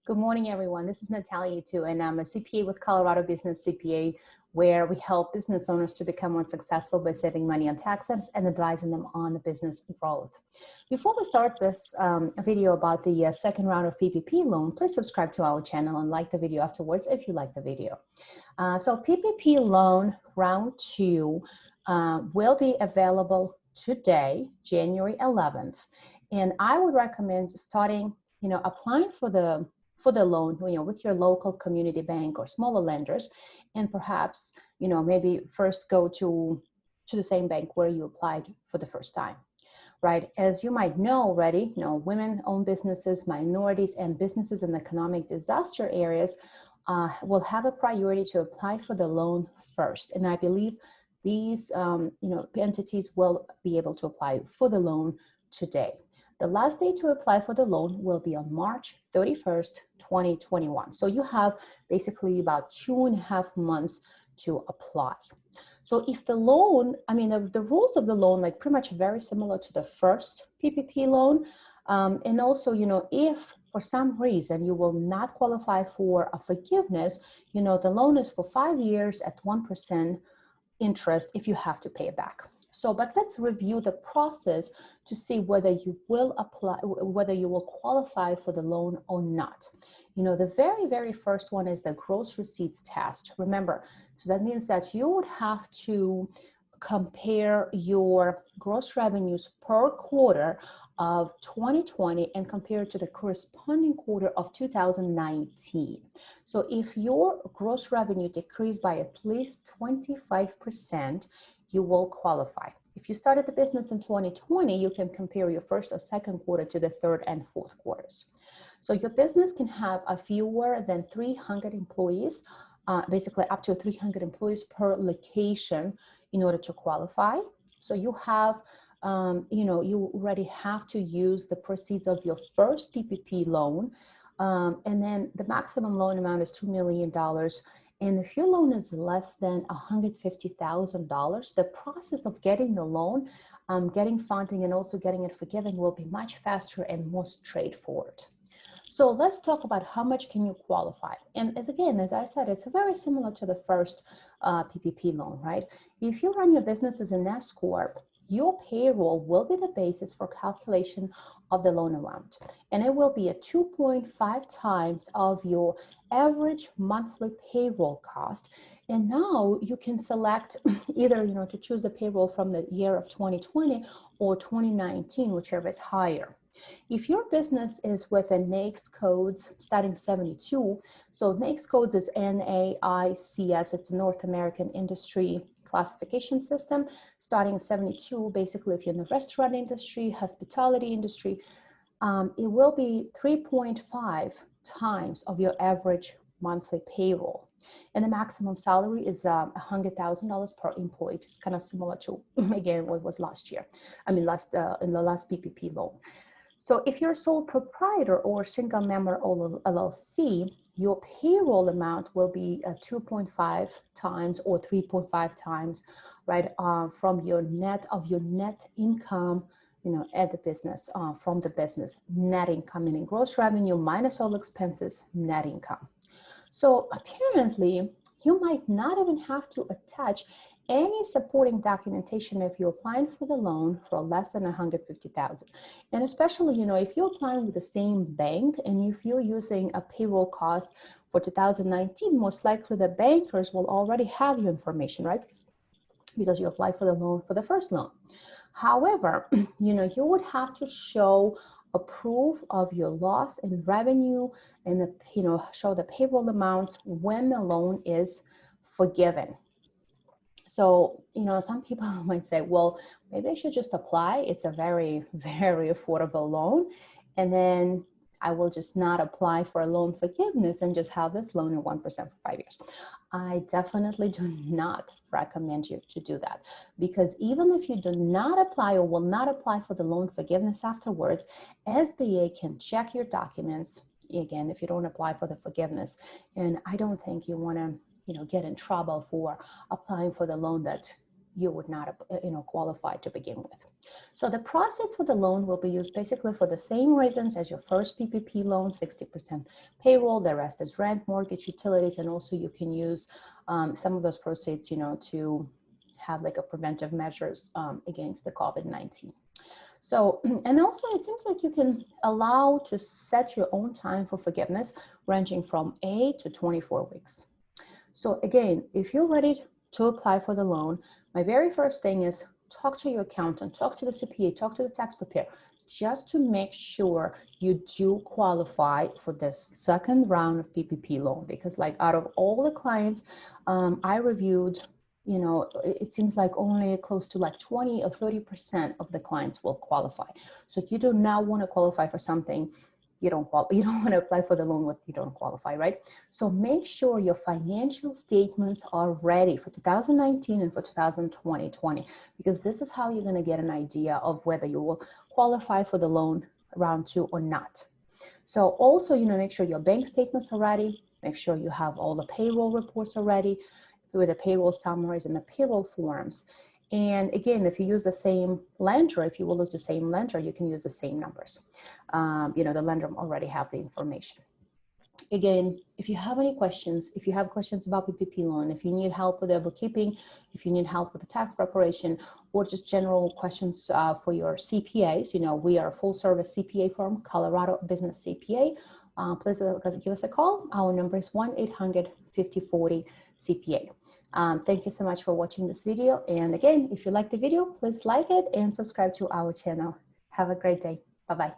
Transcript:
Good morning, everyone. This is Natalia too, and I'm a CPA with Colorado Business CPA, where we help business owners to become more successful by saving money on taxes and advising them on the business growth. Before we start this video about the second round of PPP loan, please subscribe to our channel and like the video afterwards if you like the video. So PPP Loan Round 2 will be available today, January 11th, and I would recommend starting, applying for the loan, with your local community bank or smaller lenders, and perhaps, maybe first go to the same bank where you applied for the first time, right? As you might know already, women-owned businesses, minorities, and businesses in economic disaster areas will have a priority to apply for the loan first. And I believe these, entities will be able to apply for the loan today. The last day to apply for the loan will be on March 31st, 2021. So you have basically about 2.5 months to apply. So if the loan, the rules of the loan, like pretty much very similar to the first PPP loan. And also, if for some reason you will not qualify for a forgiveness, the loan is for 5 years at 1% interest if you have to pay it back. So, but let's review the process to see whether you will apply, whether you will qualify for the loan or not. The very, very first one is the gross receipts test. Remember, so that means that you would have to compare your gross revenues per quarter of 2020 and compare it to the corresponding quarter of 2019. So if your gross revenue decreased by at least 25%, you will qualify. If you started the business in 2020, you can compare your first or second quarter to the third and fourth quarters. So your business can have a fewer than 300 employees, basically up to 300 employees per location in order to qualify. So you have, you already have to use the proceeds of your first PPP loan. And then the maximum loan amount is $2 million. And if your loan is less than $150,000, the process of getting the loan, getting funding, and also getting it forgiven will be much faster and more straightforward. So let's talk about how much can you qualify. And as I said, it's very similar to the first PPP loan, right? If you run your business as an S Corp, your payroll will be the basis for calculation of the loan amount. And it will be at 2.5 times of your average monthly payroll cost. And now you can select either, to choose the payroll from the year of 2020 or 2019, whichever is higher. If your business is with a NAICS codes starting 72, so NAICS codes is NAICS, it's a North American Industry Classification System, starting 72, basically if you're in the restaurant industry, hospitality industry, it will be 3.5 times of your average monthly payroll. And the maximum salary is $100,000 per employee, which is kind of similar to, again, what was last year. in the last PPP loan. So if you're a sole proprietor or single member LLC, your payroll amount will be 2.5 times or 3.5 times, right, from your net income, at the business, from the business, net income, meaning gross revenue minus all expenses, net income. So apparently, you might not even have to attach any supporting documentation if you're applying for the loan for less than $150,000. And especially, if you're applying with the same bank and if you're using a payroll cost for 2019, most likely the bankers will already have your information, right? Because you applied for the loan for the first loan. However, you would have to show a proof of your loss in revenue and show the payroll amounts when the loan is forgiven. So, some people might say, well, maybe I should just apply. It's a very, very affordable loan. And then I will just not apply for a loan forgiveness and just have this loan at 1% for 5 years. I definitely do not recommend you to do that, because even if you do not apply or will not apply for the loan forgiveness afterwards, SBA can check your documents, again, if you don't apply for the forgiveness. And I don't think you want to get in trouble for applying for the loan that you would not, qualify to begin with. So the proceeds for the loan will be used basically for the same reasons as your first PPP loan, 60% payroll, the rest is rent, mortgage, utilities, and also you can use some of those proceeds, to have like a preventive measures against the COVID-19. So, and also it seems like you can allow to set your own time for forgiveness, ranging from 8 to 24 weeks. So again, if you're ready to apply for the loan, my very first thing is talk to your accountant, talk to the CPA, talk to the tax preparer, just to make sure you do qualify for this second round of PPP loan. Because like out of all the clients I reviewed, it seems like only close to like 20 or 30% of the clients will qualify. So if you do not want to qualify for something, you don't want to apply for the loan what you don't qualify, right? So make sure your financial statements are ready for 2019 and for 2020, because this is how you're going to get an idea of whether you will qualify for the loan round 2 or not. So also, make sure your bank statements are ready. Make sure you have all the payroll reports already with the payroll summaries and the payroll forms. And again, if you use the same lender, if you will use the same lender, you can use the same numbers. The lender already have the information. Again, if you have any questions, if you have questions about PPP loan, if you need help with the bookkeeping, if you need help with the tax preparation, or just general questions for your CPAs, we are a full service CPA firm, Colorado Business CPA. Please give us a call. Our number is 1-800-5040-CPA. Thank you so much for watching this video. And again, if you like the video, please like it and subscribe to our channel. Have a great day. Bye-bye.